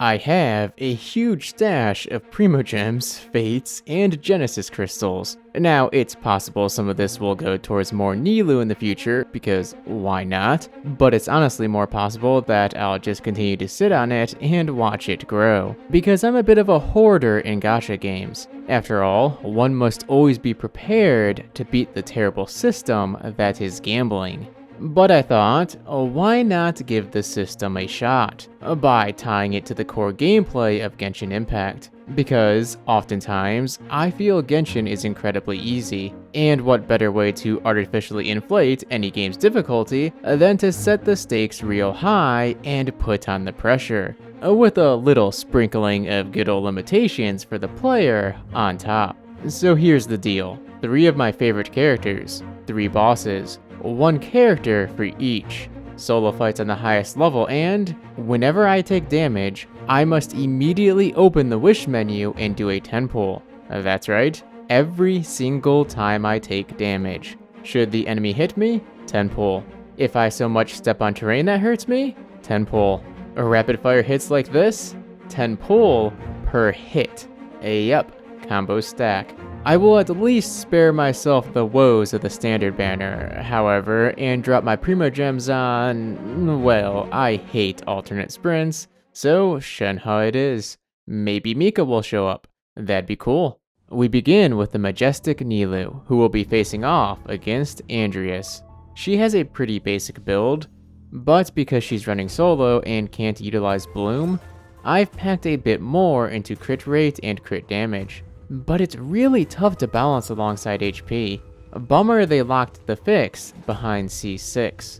I have a huge stash of Primogems, Fates, and Genesis crystals. Now, it's possible some of this will go towards more Nilou in the future, because why not? But it's honestly more possible that I'll just continue to sit on it and watch it grow. Because I'm a bit of a hoarder in gacha games. After all, one must always be prepared to beat the terrible system that is gambling. But I thought, why not give the system a shot by tying it to the core gameplay of Genshin Impact? Because oftentimes, I feel Genshin is incredibly easy, and what better way to artificially inflate any game's difficulty than to set the stakes real high and put on the pressure, with a little sprinkling of good old limitations for the player on top. So here's the deal. 3 of my favorite characters, 3 bosses, 1 character for each, solo fights on the highest level, and whenever I take damage, I must immediately open the wish menu and do a 10 pull. That's right, every single time I take damage. Should the enemy hit me, 10 pull. If I so much step on terrain that hurts me, 10 pull. Rapid fire hits like this, 10 pull per hit. Yep, combo stack. I will at least spare myself the woes of the standard banner, however, and drop my Primogems on, well, I hate alternate sprints, so Shenhe it is. Maybe Mika will show up. That'd be cool. We begin with the majestic Nilou, who will be facing off against Andreas. She has a pretty basic build, but because she's running solo and can't utilize Bloom, I've packed a bit more into crit rate and crit damage. But it's really tough to balance alongside HP. Bummer they locked the fix behind C6.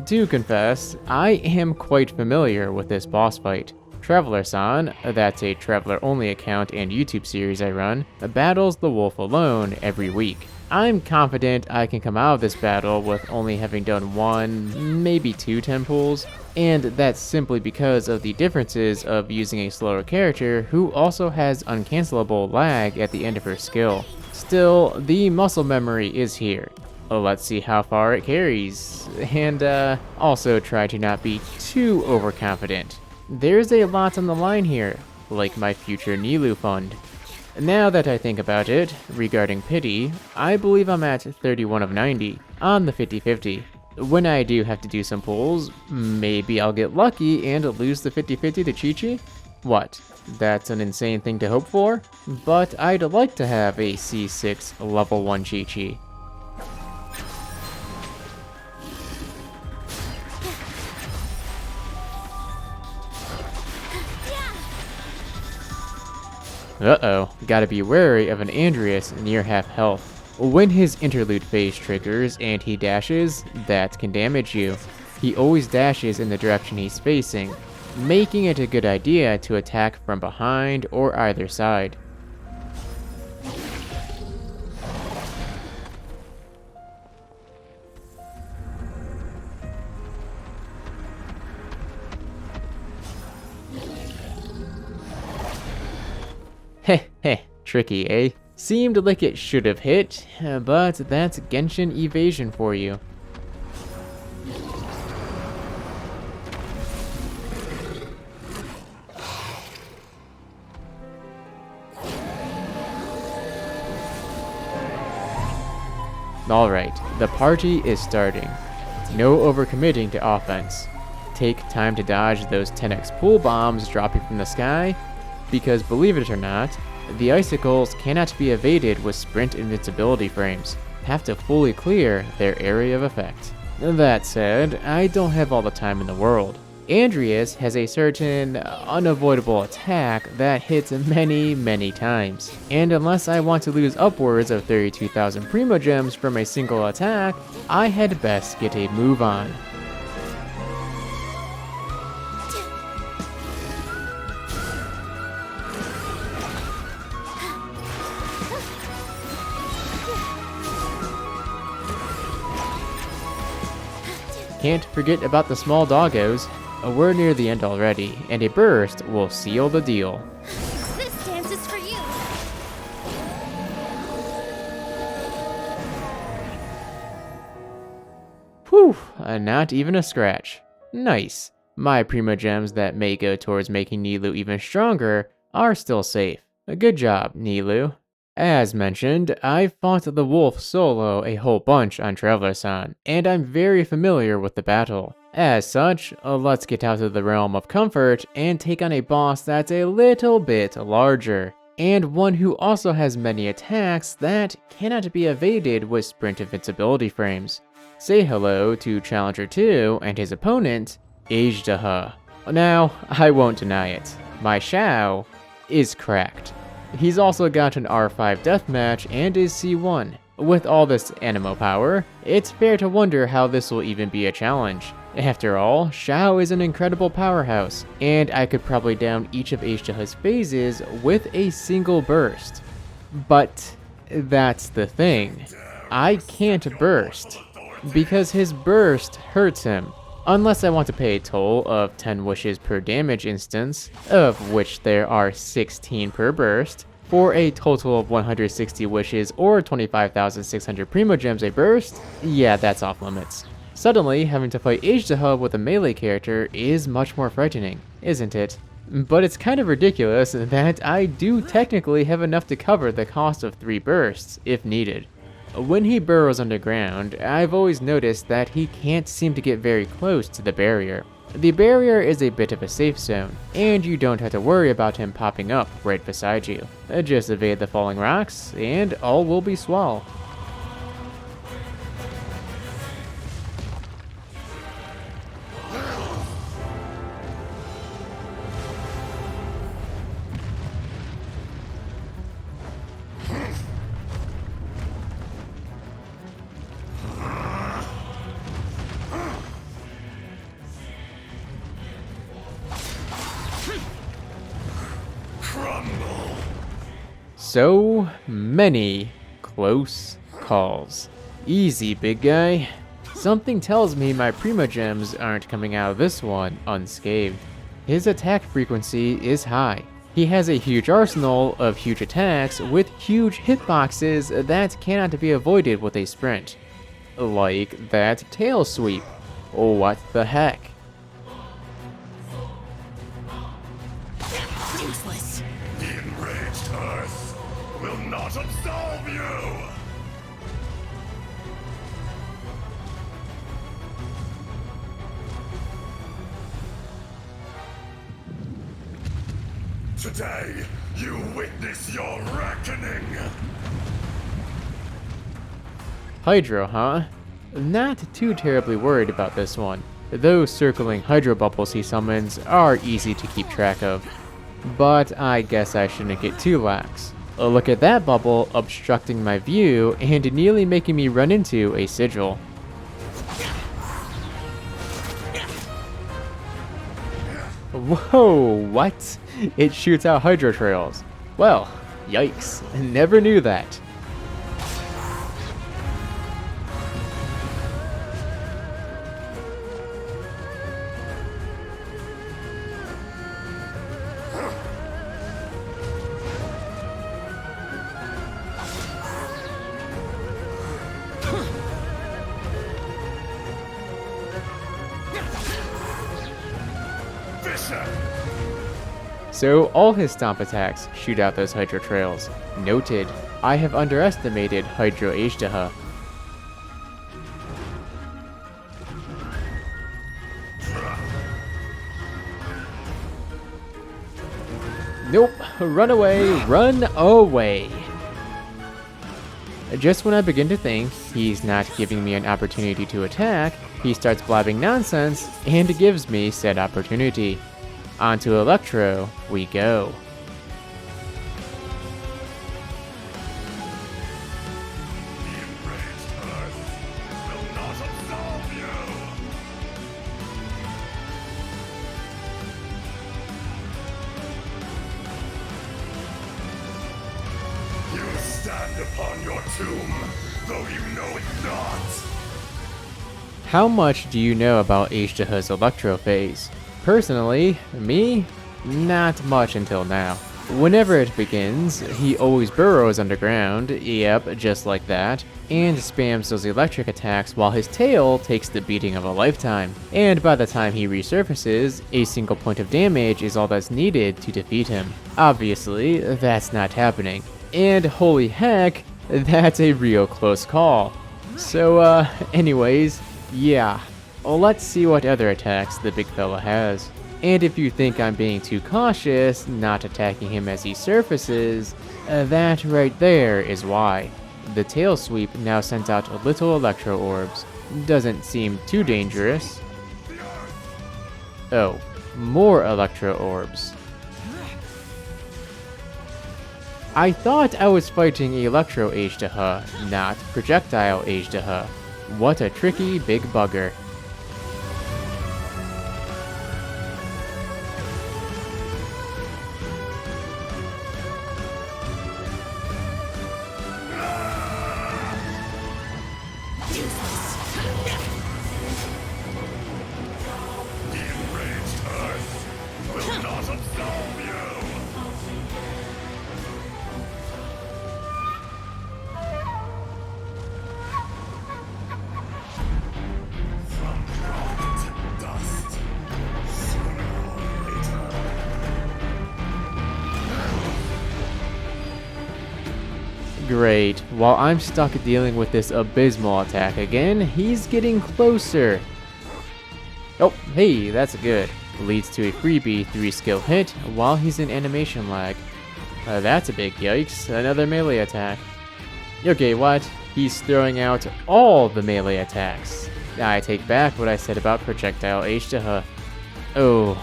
To confess, I am quite familiar with this boss fight. Traveler-san, that's a Traveler-only account and YouTube series I run, battles the wolf alone every week. I'm confident I can come out of this battle with only having done 1, maybe 2 10 pulls, and that's simply because of the differences of using a slower character who also has uncancelable lag at the end of her skill. Still, the muscle memory is here. Let's see how far it carries, and also try to not be too overconfident. There's a lot on the line here, like my future Nilou fund. Now that I think about it, regarding pity, I believe I'm at 31 of 90 on the 50-50. When I do have to do some pulls, maybe I'll get lucky and lose the 50-50 to Chi-Chi? What? That's an insane thing to hope for, but I'd like to have a C6 level 1 Chi-Chi. Uh-oh, gotta be wary of an Andreas near half health. When his interlude phase triggers and he dashes, that can damage you. He always dashes in the direction he's facing, making it a good idea to attack from behind or either side. Heh heh, tricky, eh? Seemed like it should have hit, but that's Genshin evasion for you. Alright, the party is starting. No overcommitting to offense. Take time to dodge those 10x pool bombs dropping from the sky, because believe it or not, the icicles cannot be evaded with sprint invincibility frames. Have to fully clear their area of effect. That said, I don't have all the time in the world. Andreas has a certain unavoidable attack that hits many times. And unless I want to lose upwards of 32,000 Primogems from a single attack, I had best get a move on. Can't forget about the small doggos. We're near the end already, and a burst will seal the deal. This dance is for you. Whew, not even a scratch. Nice. My Primogems that may go towards making Nilou even stronger are still safe. Good job, Nilou. As mentioned, I've fought the wolf solo a whole bunch on Traveler-san, and I'm very familiar with the battle. As such, let's get out of the realm of comfort and take on a boss that's a little bit larger, and one who also has many attacks that cannot be evaded with sprint invincibility frames. Say hello to Challenger 2 and his opponent, Azhdaha. Now, I won't deny it, my xiao is cracked. He's also got an R5 deathmatch and is C1. With all this animo power, it's fair to wonder how this will even be a challenge. After all, xiao is an incredible powerhouse, and I could probably down each of Azhdaha's phases with a single burst. But that's the thing, I can't burst, because his burst hurts him. Unless I want to pay a toll of 10 wishes per damage instance, of which there are 16 per burst, for a total of 160 wishes or 25,600 Primogems a burst, yeah, that's off limits. Suddenly, having to fight Azhdaha with a melee character is much more frightening, isn't it? But it's kind of ridiculous that I do technically have enough to cover the cost of 3 bursts, if needed. When he burrows underground, I've always noticed that he can't seem to get very close to the barrier. The barrier is a bit of a safe zone, and you don't have to worry about him popping up right beside you. Just evade the falling rocks, and all will be swell. So many close calls. Easy, big guy. Something tells me my Primogems aren't coming out of this one unscathed. His attack frequency is high. He has a huge arsenal of huge attacks with huge hitboxes that cannot be avoided with a sprint. Like that tail sweep. What the heck? Useless. The enraged Earth will not absolve you! Today, you witness your reckoning! Hydro, huh? Not too terribly worried about this one. Those circling hydro bubbles he summons are easy to keep track of. But I guess I shouldn't get too lax. Look at that bubble obstructing my view and nearly making me run into a sigil. Whoa, what? It shoots out hydro trails. Well, yikes, never knew that. So all his stomp attacks shoot out those hydro trails. Noted, I have underestimated Hydro Azhdaha. Nope, run away, run away. Just when I begin to think he's not giving me an opportunity to attack, he starts blabbing nonsense and gives me said opportunity. Onto Electro we go. The enraged Earth will not absolve you! You stand upon your tomb, though you know it not! How much do you know about Azhdaha's Electro phase? Personally, me, not much until now. Whenever it begins, he always burrows underground, yep, just like that, and spams those electric attacks while his tail takes the beating of a lifetime. And by the time he resurfaces, a single point of damage is all that's needed to defeat him. Obviously, that's not happening. And holy heck, that's a real close call. So, anyways, yeah. Let's see what other attacks the big fella has. And if you think I'm being too cautious, not attacking him as he surfaces, that right there is why. The tail sweep now sends out little electro orbs. Doesn't seem too dangerous. Oh, more electro orbs. I thought I was fighting Electro Azhdaha, not Projectile Azhdaha. What a tricky big bugger. Great, while I'm stuck dealing with this abysmal attack again, he's getting closer. Oh, hey, that's good. Leads to a freebie 3-skill hit while he's in animation lag. That's a big yikes, another melee attack. Okay, what? He's throwing out all the melee attacks. I take back what I said about Projectile Azhdaha. Oh,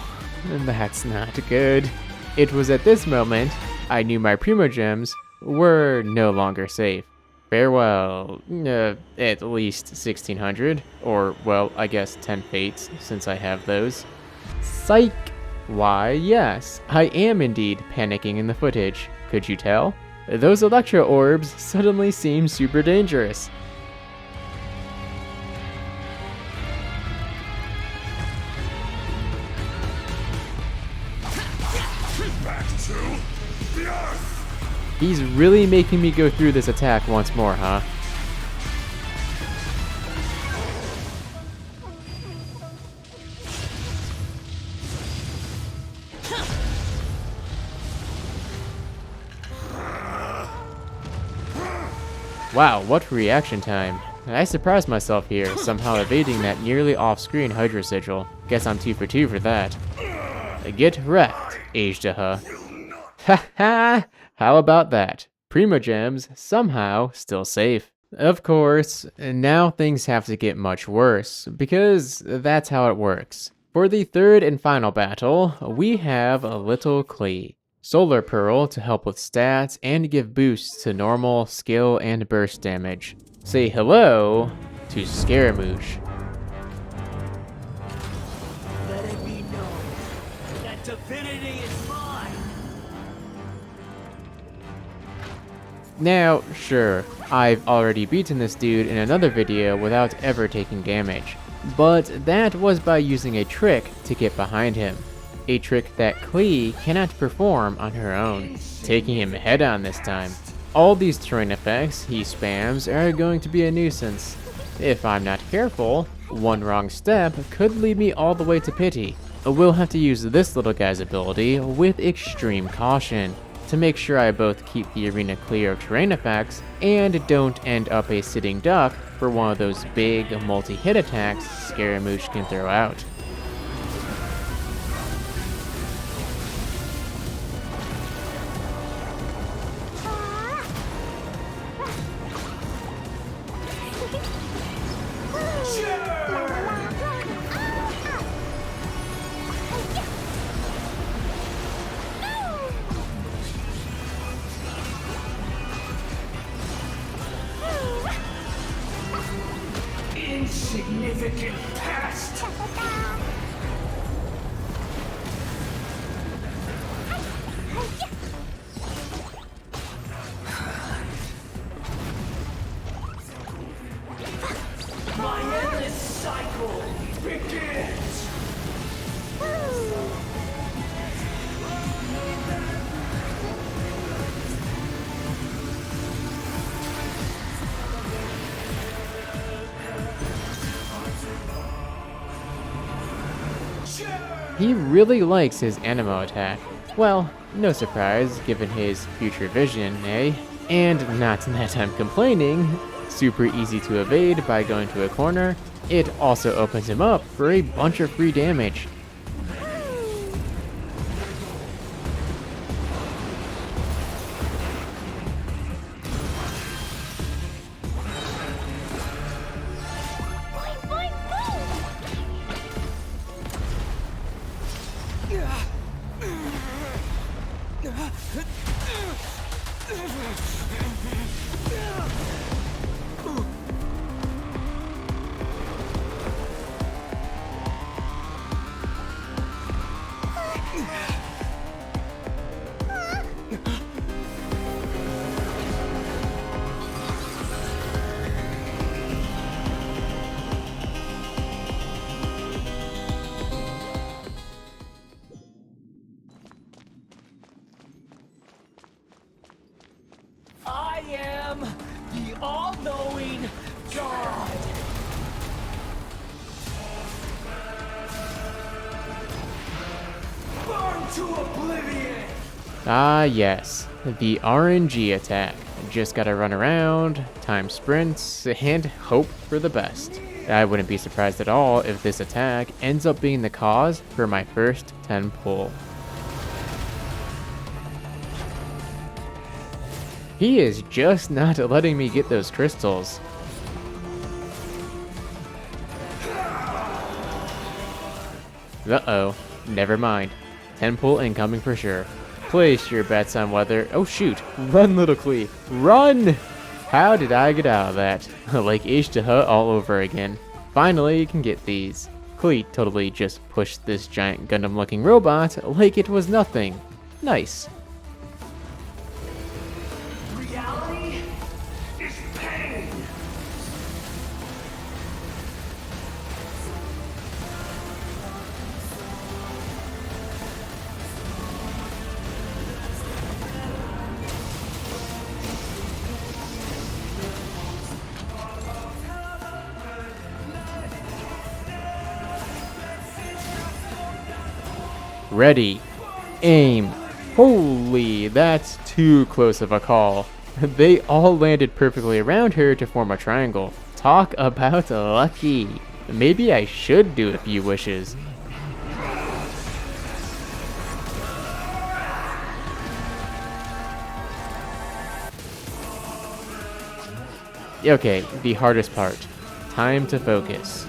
that's not good. It was at this moment I knew my Primogems were no longer safe. Farewell, at least 1600, or well, I guess 10 fates, since I have those. Psych! Why, yes, I am indeed panicking in the footage. Could you tell? Those electro orbs suddenly seem super dangerous. Back to the earth! He's really making me go through this attack once more, huh? Wow, what reaction time. I surprised myself here, somehow evading that nearly off-screen Hydra Sigil. Guess I'm 2 for 2 for that. Get wrecked, Azhdaha. Ha ha! How about that? Primogems, somehow, still safe. Of course, now things have to get much worse, because that's how it works. For the third and final battle, we have a little Klee. Solar Pearl to help with stats and give boosts to normal, skill, and burst damage. Say hello to Scaramouche. Let it be known that divinity is mine. Now, sure, I've already beaten this dude in another video without ever taking damage, but that was by using a trick to get behind him. A trick that Klee cannot perform on her own, taking him head on this time. All these terrain effects he spams are going to be a nuisance. If I'm not careful, one wrong step could lead me all the way to pity. We'll have to use this little guy's ability with extreme caution to make sure I both keep the arena clear of terrain effects and don't end up a sitting duck for one of those big multi-hit attacks Scaramouche can throw out. Insignificant past! My endless cycle begins! He really likes his Anemo attack. Well, no surprise given his future vision, eh? And not that I'm complaining, super easy to evade by going to a corner. It also opens him up for a bunch of free damage. I am the all-knowing God. Burn to oblivion. Ah yes, the RNG attack. Just gotta run around, time sprints, and hope for the best. I wouldn't be surprised at all if this attack ends up being the cause for my first 10 pull. He is just not letting me get those crystals. Uh-oh, never mind. 10 pull incoming for sure. Place your bets on whether— oh shoot, run little Klee, run! How did I get out of that? Like Azhdaha all over again. Finally you can get these. Klee totally just pushed this giant Gundam looking robot like it was nothing. Nice. Reality is pain. Ready, aim. Holy, that's too close of a call. They all landed perfectly around her to form a triangle. Talk about lucky. Maybe I should do a few wishes. Okay, the hardest part. Time to focus.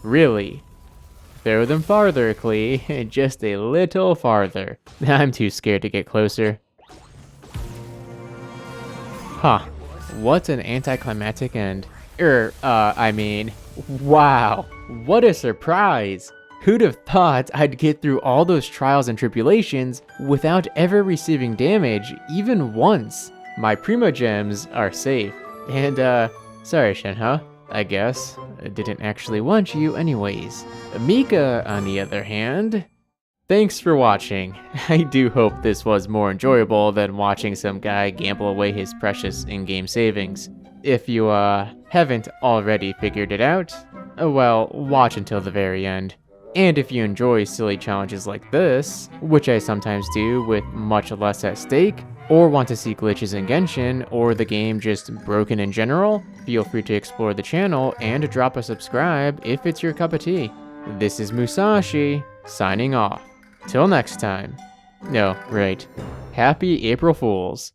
Really? Throw them farther, Klee. Just a little farther. I'm too scared to get closer. Huh. What an anticlimactic end. I mean, wow. What a surprise. Who'd have thought I'd get through all those trials and tribulations without ever receiving damage, even once? My Primogems are safe. And, sorry, Shenhe. I guess. I didn't actually want you anyways. Mika, on the other hand... Thanks for watching. I do hope this was more enjoyable than watching some guy gamble away his precious in-game savings. If you, haven't already figured it out, well, watch until the very end. And if you enjoy silly challenges like this, which I sometimes do with much less at stake, or want to see glitches in Genshin, or the game just broken in general, feel free to explore the channel and drop a subscribe if it's your cup of tea. This is Musashi, signing off. Till next time. No, right. Happy April Fools.